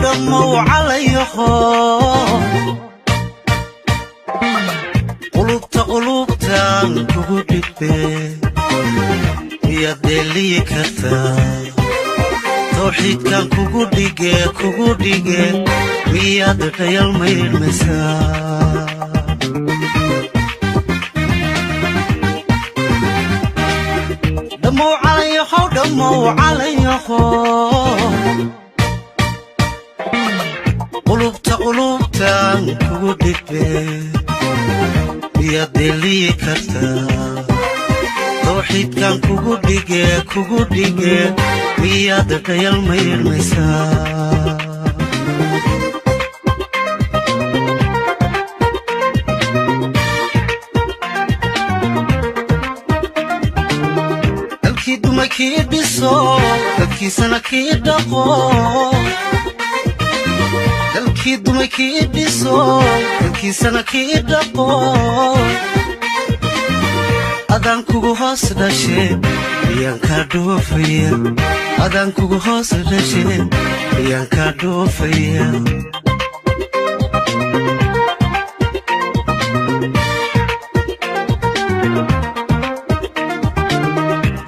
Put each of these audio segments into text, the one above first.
دمو عليهم قلوبتان كوكوبيك يا دلي كرتا توحيد كان كوكوديجي مياد ريال مير مسا دمو عليهم قلوبتان كوكوبيك يا دلي كرتا توحيد كان كوكوديجي مياد ريال مير مسا الكيد مكيد بصوت الكيسنا كيد دقو الكيد مكيد بصوت الكيسنا كيد دقو أدان كوغو هاس داشين يان كادو فيا أدان كوغو هاس داشين يان كادو فيا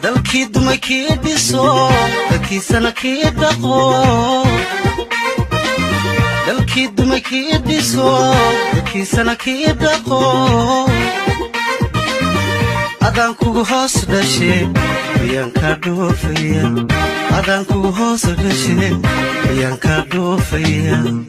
دالكيد مكيد بيسو دالكيسانا كيد دقو دالكيد مكيد بيسو دالكيسانا كيد دقو أدان كوغو هاس داشين يان كادو فيا أدان كوغو هاس داشين يان كادو فيا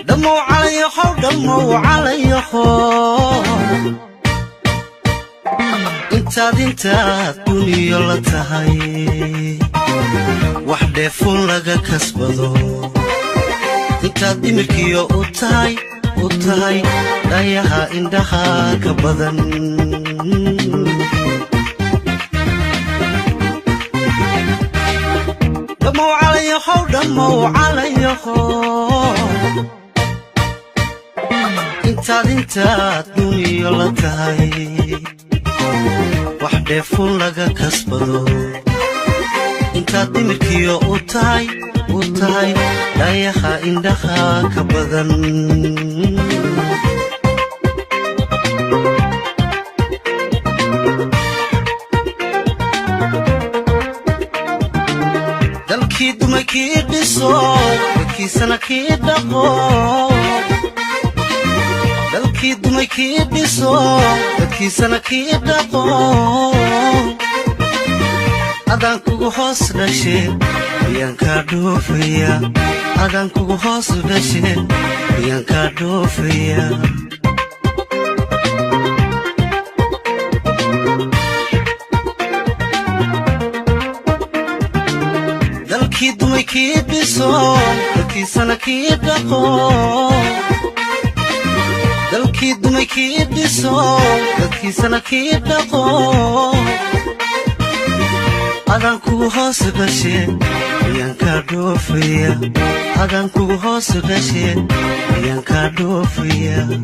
دمو عليهم انت دنيا لتهي وحدة فون لغا كسبضو انت دمركيو اوتاي دايها اندها كبضن دمو عليهم انت دنيا لتهي وحدة فون لغا كسبضو انت دمركيو اوتاي دايها اندها كبضن دالكيد مكيد بصوت دالكيسانا كيد دقو دالكيد مكيد بصوت دالكيسانا كيد دقو أدان كوغو هاس داشين يان كادو فيا أدان كوغو هاس داشين يان كادو فيا دالكيد مكيد بصوت دالكيسانا كيد دقو دالكيد مكيد بصوت دالكيسانا كيد دقو أدان كوغو هاس داشين يان كادو فيا أدان كوغو هاس داشين يان كادو فيا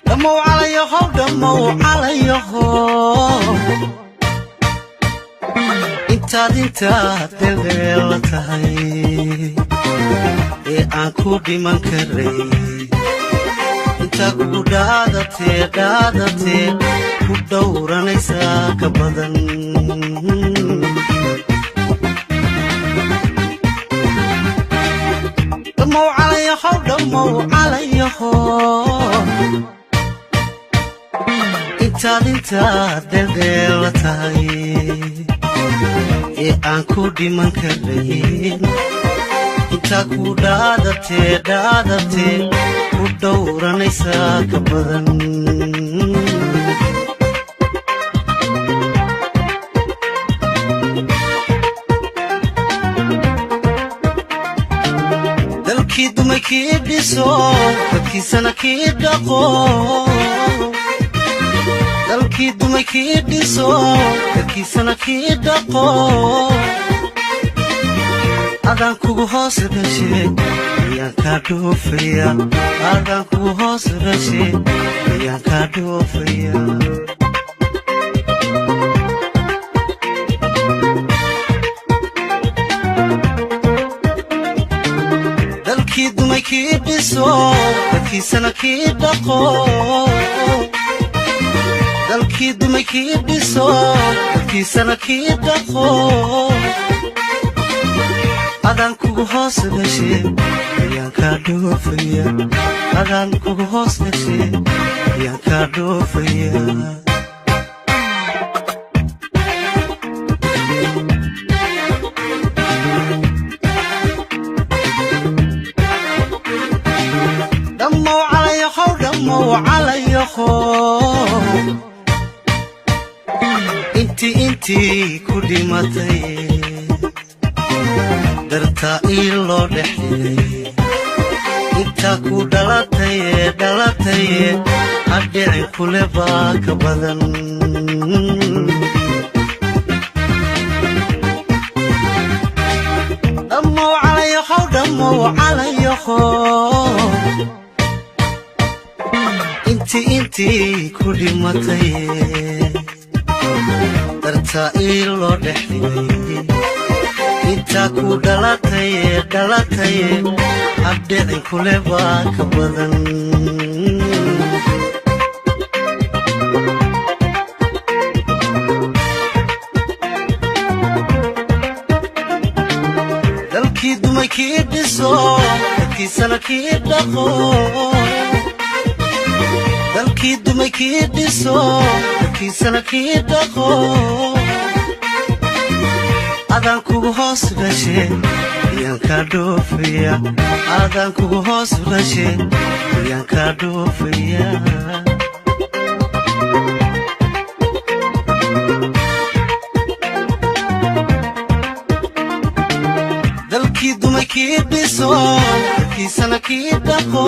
دمو عليهم انت دلغير تهي aan ku dhiman karay inta ku dhaadate ku dhowranaysaa ka badan dhamow calayaho intaad dheeldheela tahay ee aan ku dhiman karayn inta ku dhaadate ku dhowranaysaa ka badan dalkii dumay kii dhiso dadkiisana kii dhaqo dalkii dumay kii dhiso dadkiisana kii dhaqo adaan kugu hoos dhashay ayaan kaa dhoofaya adaan kugu hoos dhashay ayaan kaa dhoofaya dalkii dumay kii dhiso dadkiisana kii dhaqo dalkii dumay kii dhiso dadkiisana kii dhaqo adaan kugu hoos dhashay ayaan kaa dhoofaya adaan kugu hoos dhashay ayaan kaa dhoofaya dhamow calayaho intii ku dhimatay dartaa ii loo dhexdhigay intaa ku dhalatay hadhicin kule baa ka badan dhamow calayaho intii ku dhimatay dartaa ii loo dhexdhigay inta ku dhalatay hadhicin kule baa ka badan dalkii dumay kii dhiso dadkiisana kii dhaqo dalkii dumay kii dhiso dadkiisana kii dhaqo adaan kugu hoos dhashay ayaan kaa dhoofaya adaan kugu hoos dhashay ayaan kaa dhoofaya dalkii dumay kii dhiso dadkiisana kii dhaqo